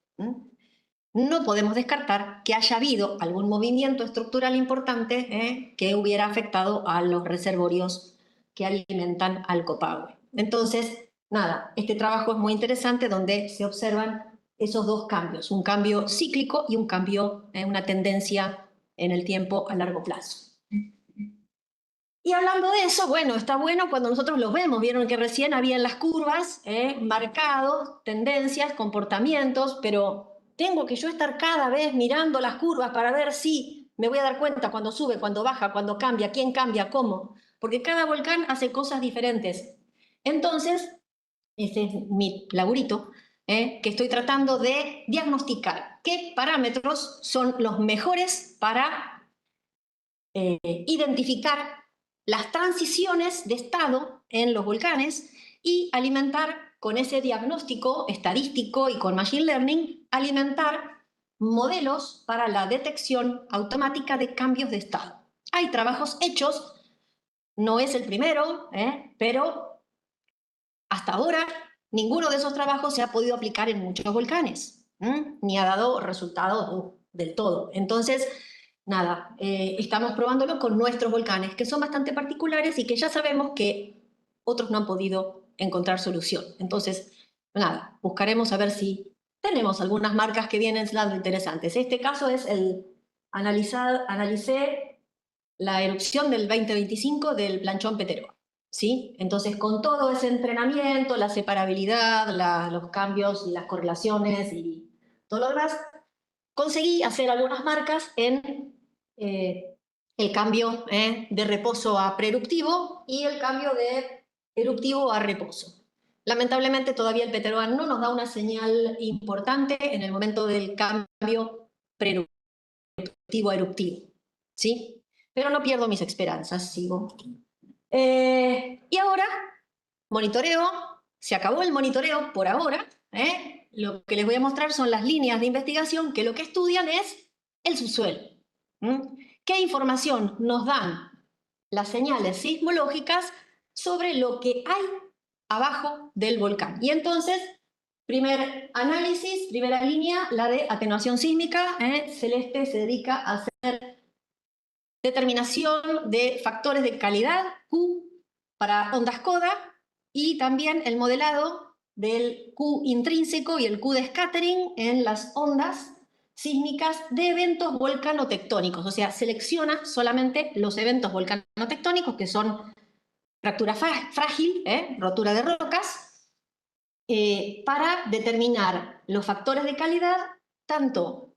no podemos descartar que haya habido algún movimiento estructural importante que hubiera afectado a los reservorios que alimentan al Copahue. Entonces, nada, este trabajo es muy interesante donde se observan esos dos cambios, un cambio cíclico y un cambio, una tendencia en el tiempo a largo plazo. Y hablando de eso, bueno, está bueno cuando nosotros los vemos. Vieron que recién había en las curvas marcados tendencias, comportamientos, pero tengo que yo estar cada vez mirando las curvas para ver si me voy a dar cuenta cuando sube, cuando baja, cuando cambia, cómo. Porque cada volcán hace cosas diferentes. Entonces, ese es mi laburito, que estoy tratando de diagnosticar qué parámetros son los mejores para identificar las transiciones de estado en los volcanes y alimentar con ese diagnóstico estadístico y con Machine Learning, alimentar modelos para la detección automática de cambios de estado. Hay trabajos hechos, no es el primero, pero hasta ahora ninguno de esos trabajos se ha podido aplicar en muchos volcanes, ni ha dado resultados del todo. Entonces, nada, estamos probándolo con nuestros volcanes, que son bastante particulares y que ya sabemos que otros no han podido encontrar solución. Entonces, nada, buscaremos a ver si tenemos algunas marcas que vienen siendo interesantes. Este caso es analicé la erupción del 2025 del Planchón Peteroa, ¿sí? Entonces, con todo ese entrenamiento, la separabilidad, los cambios, las correlaciones y todo lo demás, conseguí hacer algunas marcas en el cambio de reposo a preeruptivo y el cambio de eruptivo a reposo. Lamentablemente todavía el Peteroa no nos da una señal importante en el momento del cambio preeruptivo a eruptivo, ¿sí? Pero no pierdo mis esperanzas, sigo. Y ahora, monitoreo, se acabó el monitoreo por ahora, Lo que les voy a mostrar son las líneas de investigación que lo que estudian es el subsuelo. ¿Qué información nos dan las señales sismológicas sobre lo que hay abajo del volcán? Y entonces, primer análisis, primera línea, la de atenuación sísmica. Celeste se dedica a hacer determinación de factores de calidad, Q, para ondas CODA, y también el modelado del Q intrínseco y el Q de scattering en las ondas sísmicas de eventos volcanotectónicos. O sea, selecciona solamente los eventos volcanotectónicos, que son fractura frágil, rotura de rocas, para determinar los factores de calidad, tanto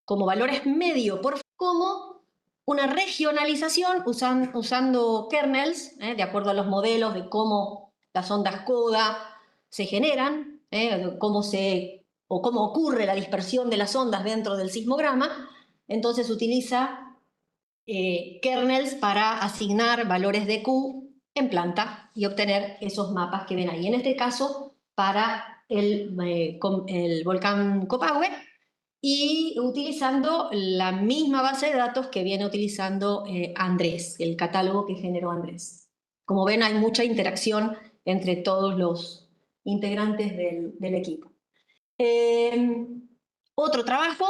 como valores medio por como una regionalización usando kernels, de acuerdo a los modelos de cómo las ondas CODA se generan, cómo ocurre la dispersión de las ondas dentro del sismograma. Entonces utiliza kernels para asignar valores de Q en planta y obtener esos mapas que ven ahí. En este caso, para el volcán Copahue, y utilizando la misma base de datos que viene utilizando Andrés, el catálogo que generó Andrés. Como ven, hay mucha interacción entre todos los integrantes del equipo. Otro trabajo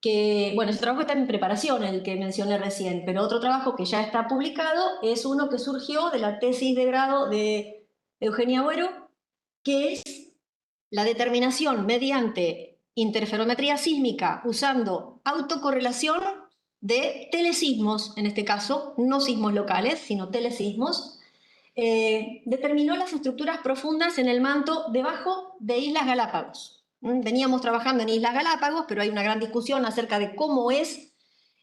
ese trabajo está en preparación, el que mencioné recién, pero otro trabajo que ya está publicado es uno que surgió de la tesis de grado de Eugenia Agüero, que es la determinación mediante interferometría sísmica usando autocorrelación de telesismos, en este caso, no sismos locales, sino telesismos, determinó las estructuras profundas en el manto debajo de Islas Galápagos. Veníamos trabajando en Islas Galápagos, pero hay una gran discusión acerca de cómo es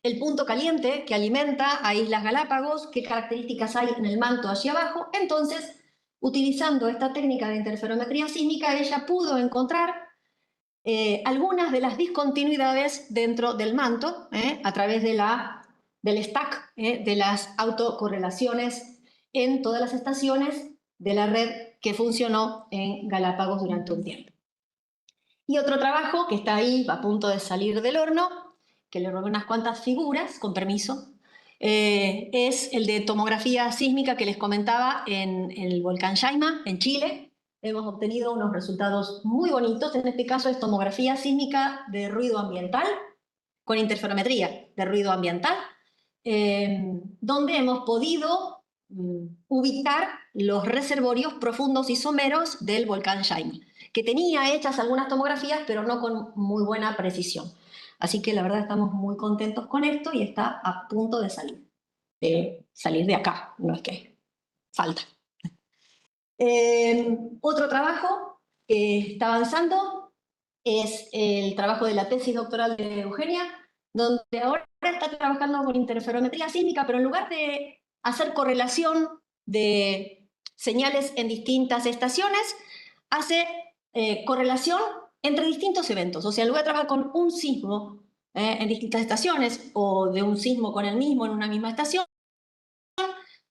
el punto caliente que alimenta a Islas Galápagos, qué características hay en el manto hacia abajo. Entonces, utilizando esta técnica de interferometría sísmica, ella pudo encontrar algunas de las discontinuidades dentro del manto a través de del stack, de las autocorrelaciones en todas las estaciones de la red que funcionó en Galápagos durante un tiempo. Y otro trabajo que está ahí a punto de salir del horno, que le robé unas cuantas figuras, con permiso, es el de tomografía sísmica que les comentaba en el volcán Yaima, en Chile. Hemos obtenido unos resultados muy bonitos. En este caso es tomografía sísmica de ruido ambiental, con interferometría de ruido ambiental, donde hemos podido ubicar los reservorios profundos y someros del volcán Yaima, que tenía hechas algunas tomografías, pero no con muy buena precisión. Así que la verdad estamos muy contentos con esto y está a punto de salir de acá, no es que falta. Otro trabajo que está avanzando es el trabajo de la tesis doctoral de Eugenia, donde ahora está trabajando con interferometría sísmica, pero en lugar de hacer correlación de señales en distintas estaciones, hace correlación entre distintos eventos. O sea, en lugar de trabajar con un sismo en distintas estaciones o de un sismo con el mismo en una misma estación,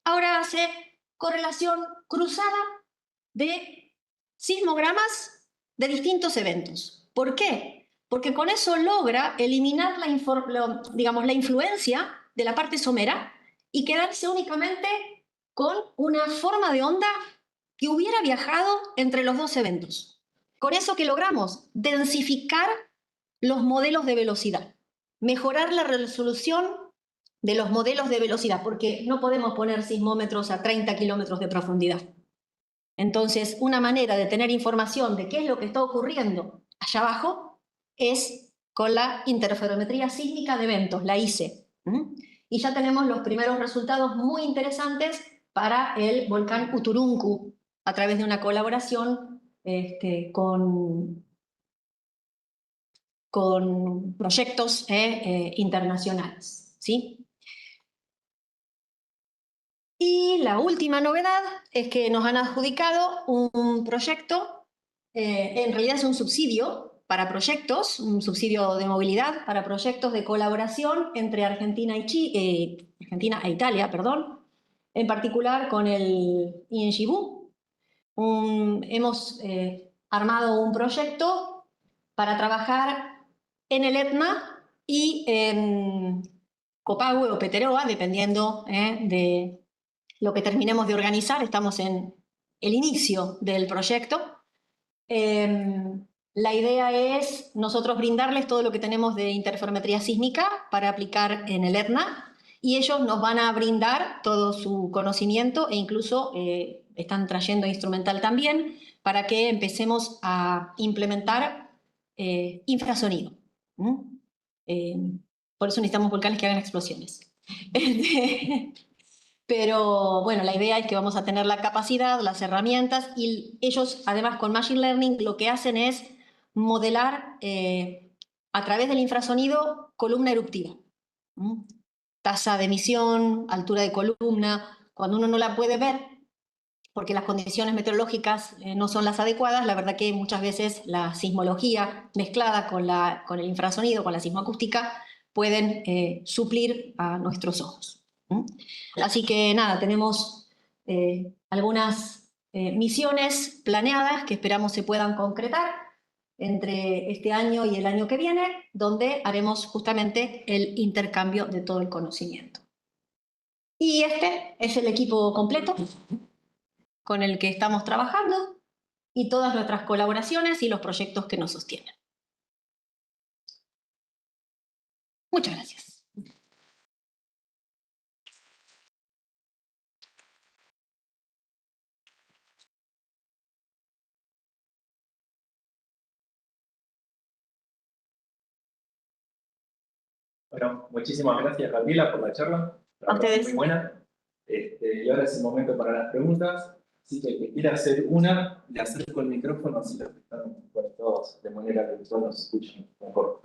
ahora hace correlación cruzada de sismogramas de distintos eventos. ¿Por qué? Porque con eso logra eliminar digamos, la influencia de la parte somera y quedarse únicamente con una forma de onda que hubiera viajado entre los dos eventos. Con eso que logramos densificar los modelos de velocidad, mejorar la resolución de los modelos de velocidad, porque no podemos poner sismómetros a 30 kilómetros de profundidad. Entonces, una manera de tener información de qué es lo que está ocurriendo allá abajo es con la interferometría sísmica de eventos, la ICE. Y ya tenemos los primeros resultados muy interesantes para el volcán Uturuncu, a través de una colaboración con proyectos internacionales, ¿sí? Y la última novedad es que nos han adjudicado un proyecto, en realidad es un subsidio para proyectos, un subsidio de movilidad para proyectos de colaboración entre Argentina Argentina e Italia, perdón, en particular con el INGIBU. Hemos armado un proyecto para trabajar en el Etna y en Copahue o Peteroa, dependiendo de lo que terminemos de organizar. Estamos en el inicio del proyecto. La idea es nosotros brindarles todo lo que tenemos de interferometría sísmica para aplicar en el Etna, y ellos nos van a brindar todo su conocimiento e incluso están trayendo instrumental también para que empecemos a implementar infrasonido. Por eso necesitamos volcanes que hagan explosiones. Pero bueno, la idea es que vamos a tener la capacidad, las herramientas, y ellos además con Machine Learning lo que hacen es modelar a través del infrasonido columna eruptiva. Tasa de emisión, altura de columna. Cuando uno no la puede ver, porque las condiciones meteorológicas no son las adecuadas, la verdad que muchas veces la sismología mezclada con el infrasonido, con la sismoacústica, pueden suplir a nuestros ojos. Así que nada, tenemos algunas misiones planeadas que esperamos se puedan concretar entre este año y el año que viene, donde haremos justamente el intercambio de todo el conocimiento. Y este es el equipo completo con el que estamos trabajando y todas nuestras colaboraciones y los proyectos que nos sostienen. Muchas gracias. Bueno, muchísimas gracias, Gabriela, por la charla. A ustedes. Muy buena. Y ahora es el momento para las preguntas. Así que el que quiera hacer una, le acerco el micrófono, así los que están conectados de manera que todos nos escuchen mejor.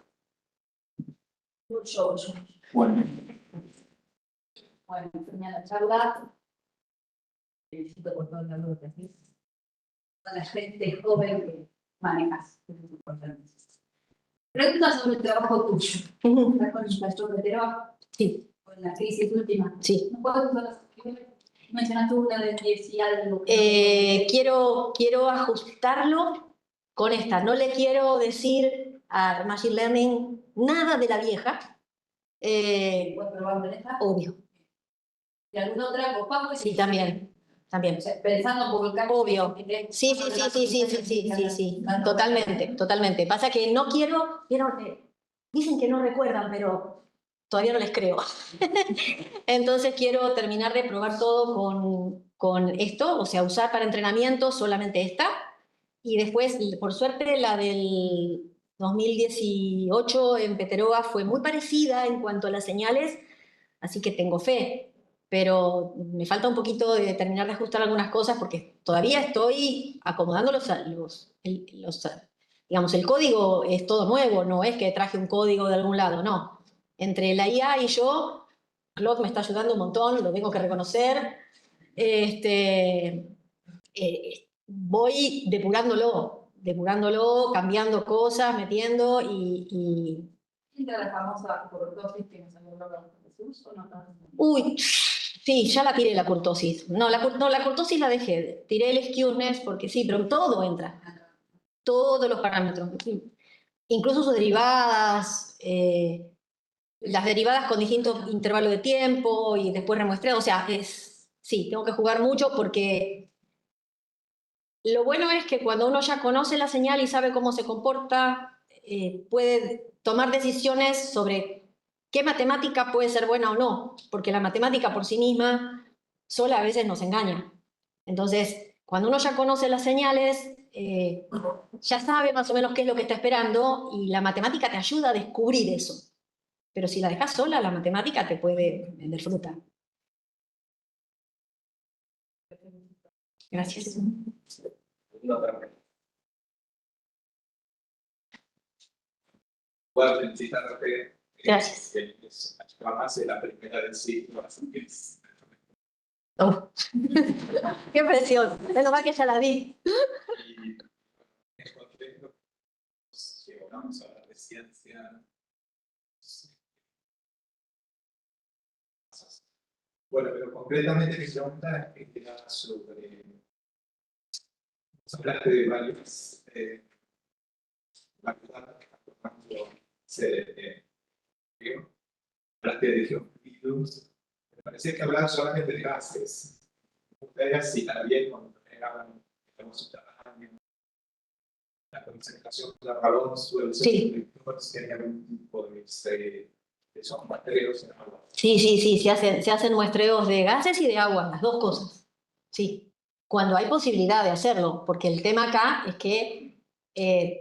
Yo. Bueno. Bueno, tenía la charla. Felicito por todo el laburo que haces. A la gente joven que manejas, es muy importante. Pregunta sobre el trabajo tuyo. ¿Estás con infraestructura de trabajo? Sí, Con la crisis última. sí. ¿No puedes mencionar tú una de si algo? Quiero ajustarlo con esta. No le quiero decir a Machine Learning nada de la vieja. ¿Puedes probar con esta? Obvio. ¿Y alguna otra? ¿Vos, Paco? Sí, también. O sea, pensando por el cambio. Obvio. Sí. Totalmente. Pasa que no quiero, dicen que no recuerdan, pero todavía no les creo. Entonces quiero terminar de probar todo con esto, o sea, usar para entrenamiento solamente esta. Y después, por suerte, la del 2018 en Peteroa fue muy parecida en cuanto a las señales, así que tengo fe. Pero me falta un poquito de terminar de ajustar algunas cosas porque todavía estoy acomodando digamos, el código es todo nuevo, no es que traje un código de algún lado, no. Entre la IA y yo, Claude me está ayudando un montón, lo tengo que reconocer. Voy depurándolo, cambiando cosas, metiendo y... ¿Entra la famosa kurtosis que nos habló Jesús o no? Uy, sí, ya la tiré la kurtosis. No, la kurtosis la dejé. Tiré el skewness porque sí, pero todo entra. Todos los parámetros. Incluso sus derivadas, las derivadas con distintos intervalos de tiempo y después remuestreo. O sea, sí, tengo que jugar mucho porque lo bueno es que cuando uno ya conoce la señal y sabe cómo se comporta, puede tomar decisiones sobre qué matemática puede ser buena o no, porque la matemática por sí misma sola a veces nos engaña. Entonces, cuando uno ya conoce las señales, ya sabe más o menos qué es lo que está esperando y la matemática te ayuda a descubrir eso. Pero si la dejas sola, la matemática te puede vender fruta. Gracias. Bueno, felicitarte. Gracias. Es además la primera del ciclo, así que es. Oh. ¡Qué presión! Menos mal que ya la vi. Y es contento. Llegamos a hablar de ciencia. Bueno, pero concretamente mi pregunta era sobre. Hablaste de varios. Hablaste de geofluidos. Me parecía que hablaban solamente de gases. Ustedes, si también cuando eran la concentración de carbón suele ser si hay algún tipo de esos muestreos en agua. Sí, se hacen muestreos de gases y de agua, las dos cosas. Sí, cuando hay posibilidad de hacerlo, porque el tema acá es que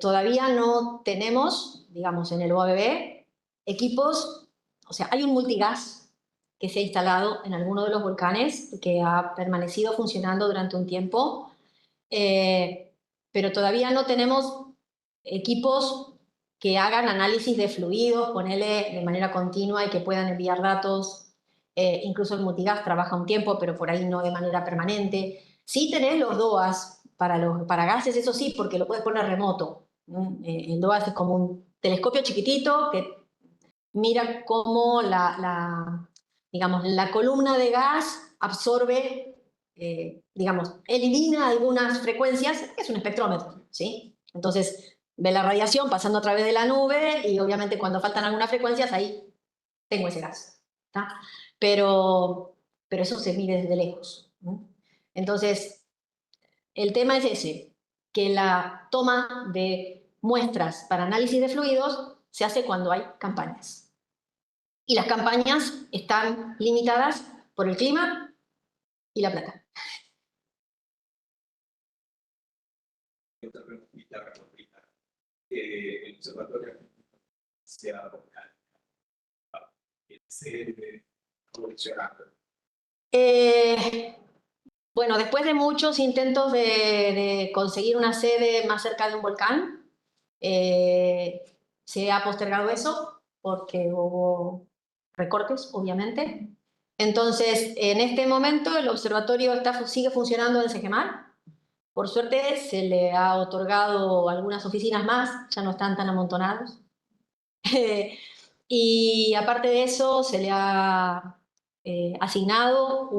todavía no tenemos, digamos, en el OABB, equipos, o sea, hay un multigas que se ha instalado en alguno de los volcanes, que ha permanecido funcionando durante un tiempo, pero todavía no tenemos equipos que hagan análisis de fluidos, ponele de manera continua y que puedan enviar datos. Incluso el multigas trabaja un tiempo, pero por ahí no de manera permanente. Sí tenés los DOAS para gases, eso sí, porque lo puedes poner remoto. El DOAS es como un telescopio chiquitito que mira cómo digamos, la columna de gas absorbe, digamos, elimina algunas frecuencias, es un espectrómetro, ¿sí? Entonces, ve la radiación pasando a través de la nube y obviamente cuando faltan algunas frecuencias, ahí tengo ese gas, ¿tá? Pero eso se mide desde lejos, ¿no? Entonces, el tema es ese, que la toma de muestras para análisis de fluidos se hace cuando hay campañas. Y las campañas están limitadas por el clima y la plata. Otra preguntita rapidita. El observatorio se ha evolucionando. Bueno, después de muchos intentos de conseguir una sede más cerca de un volcán, se ha postergado eso porque hubo recortes, obviamente. Entonces, en este momento el observatorio sigue funcionando en Sejemar. Por suerte se le ha otorgado algunas oficinas más, ya no están tan amontonados. Y aparte de eso, se le ha asignado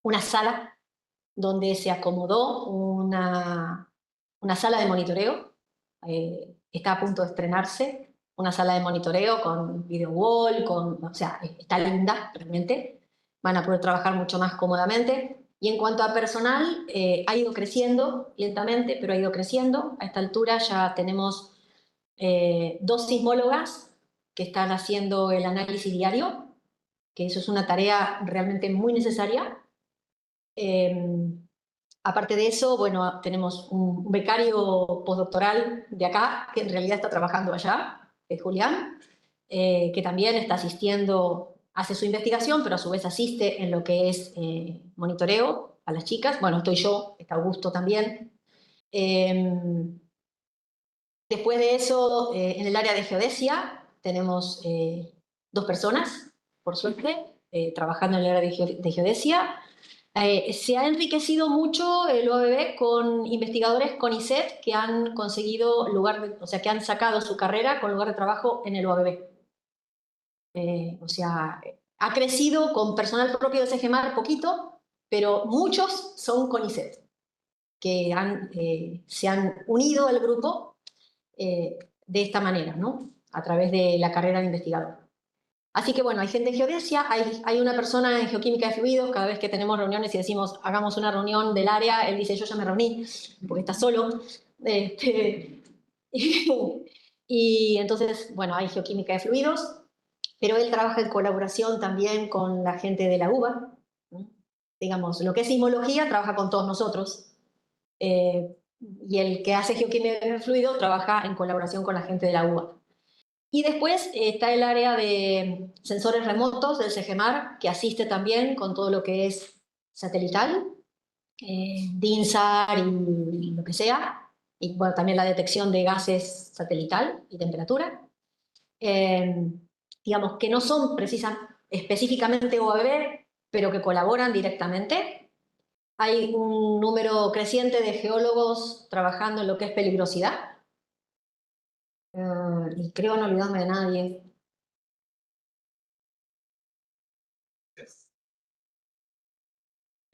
una sala donde se acomodó una sala de monitoreo. Está a punto de estrenarse, una sala de monitoreo con video wall, o sea, está linda realmente. Van a poder trabajar mucho más cómodamente. Y en cuanto a personal, ha ido creciendo lentamente, pero ha ido creciendo. A esta altura ya tenemos 2 sismólogas que están haciendo el análisis diario, que eso es una tarea realmente muy necesaria. Aparte de eso, bueno, tenemos un becario postdoctoral de acá, que en realidad está trabajando allá, que es Julián, que también está asistiendo, hace su investigación, pero a su vez asiste en lo que es monitoreo a las chicas. Bueno, estoy yo, está Augusto también. Después de eso, en el área de geodesia, tenemos 2 personas, por suerte, trabajando en el área de geodesia. Se ha enriquecido mucho el OABB con investigadores CONICET que han conseguido o sea, que han sacado su carrera con lugar de trabajo en el OABB. O sea, ha crecido con personal propio de Sejemar poquito, pero muchos son CONICET, que se han unido al grupo de esta manera, ¿no? A través de la carrera de investigador. Así que bueno, hay gente en geodesia, hay una persona en geoquímica de fluidos, cada vez que tenemos reuniones y decimos hagamos una reunión del área, él dice yo ya me reuní, porque está solo. Y entonces, bueno, hay geoquímica de fluidos, pero él trabaja en colaboración también con la gente de la UBA, ¿no? Digamos, lo que es sismología trabaja con todos nosotros, y el que hace geoquímica de fluidos trabaja en colaboración con la gente de la UBA. Y después está el área de sensores remotos del Sejemar, que asiste también con todo lo que es satelital, DINSAR y lo que sea, y bueno, también la detección de gases satelital y temperatura. Digamos que no son específicamente OABB, pero que colaboran directamente. Hay un número creciente de geólogos trabajando en lo que es peligrosidad. Y creo no olvidarme de nadie.